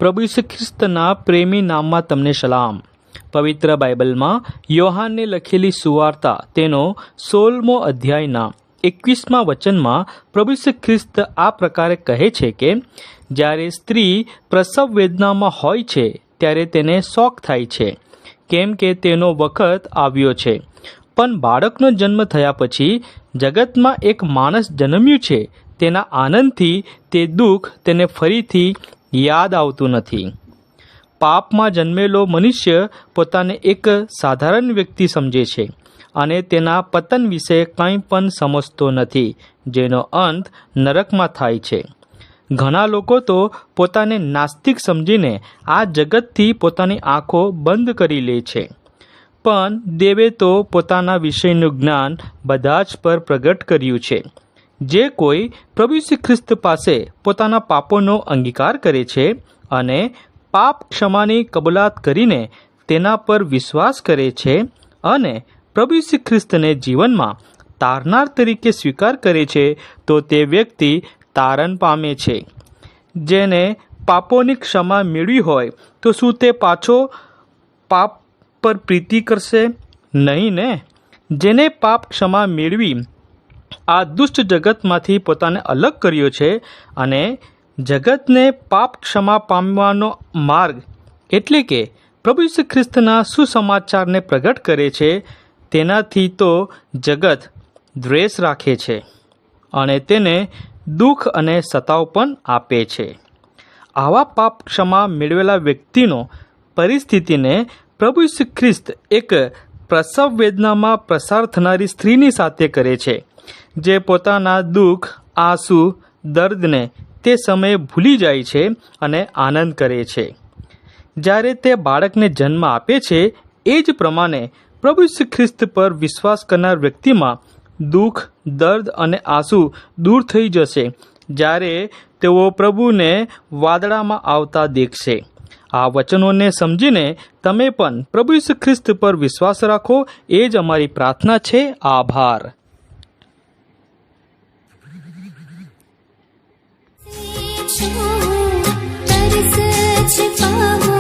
પ્રભુ ઈસુ ખ્રિસ્તના પ્રેમી નામમાં તમને સલામ. પવિત્ર બાઇબલમાં યોહાનને લખેલી સુવાર્તા તેનો 16મો અધ્યાયના 21મા વચનમાં પ્રભુ ઈસુ ખ્રિસ્ત આ પ્રકારે કહે છે કે જ્યારે સ્ત્રી પ્રસવ વેદનામાં હોય છે ત્યારે તેને શોક થાય છે, કેમ કે તેનો વખત આવ્યો છે. પણ બાળકનો જન્મ થયા પછી જગતમાં એક માણસ જન્મ્યું છે, તેના આનંદથી તે દુઃખ તેને ફરીથી યાદ આવતું નથી. પાપમાં જન્મેલો મનુષ્ય પોતાને એક સાધારણ વ્યક્તિ સમજે છે અને તેના પતન વિશે કંઈ પણ સમજતો નથી, જેનો અંત નરકમાં થાય છે. ઘણા લોકો તો પોતાને નાસ્તિક સમજીને આ જગતથી પોતાની આંખો બંધ કરી લે છે. પણ દેવે તો પોતાના વિષયનું જ્ઞાન બધા જ પર પ્રગટ કર્યું છે. જે કોઈ પ્રભુ ઈસુ ખ્રિસ્ત પાસે પોતાના પાપોનો અંગીકાર કરે છે અને પાપ ક્ષમાની કબૂલાત કરીને તેના પર વિશ્વાસ કરે છે અને પ્રભુ ઈસુ ખ્રિસ્તને જીવનમાં તારનાર તરીકે સ્વીકાર કરે છે, તો તે વ્યક્તિ તારણ પામે છે. જેને પાપોની ક્ષમા મેળવી હોય તો શું તે પાછો પાપ પર પ્રીતિ કરશે? નહીં ને. જેને પાપ ક્ષમા મેળવી આ દુષ્ટ જગતમાંથી પોતાને અલગ કર્યો છે અને જગતને પાપ ક્ષમા પામવાનો માર્ગ એટલે કે પ્રભુ ઈસુ ખ્રિસ્તના સુસમાચારને પ્રગટ કરે છે, તેનાથી તો જગત દ્વેષ રાખે છે અને તેને દુઃખ અને સતાવ પણ આપે છે. આવા પાપ ક્ષમા મેળવેલા વ્યક્તિનો પરિસ્થિતિને પ્રભુ ઈસુ ખ્રિસ્ત એક પ્રસવ વેદનામાં પ્રસાર થનારી સ્ત્રીની સાથે કરે છે, જે પોતાના દુઃખ, આંસુ, દર્દને તે સમયે ભૂલી જાય છે અને આનંદ કરે છે. જ્યારે તે બાળકને જન્મ આપે છે એ જ પ્રમાણે પ્રભુ ઈસુ ખ્રિસ્ત પર વિશ્વાસ કરનાર વ્યક્તિમાં દુઃખ, દર્દ અને આંસુ દૂર થઈ જશે જ્યારે તેઓ પ્રભુને વાદળામાં આવતા દેખશે. આ વચનોને સમજીને તમે પણ પ્રભુ ઈસુ ખ્રિસ્ત પર વિશ્વાસ રાખો, એ જ અમારી પ્રાર્થના છે. આભાર. तरस छिपावो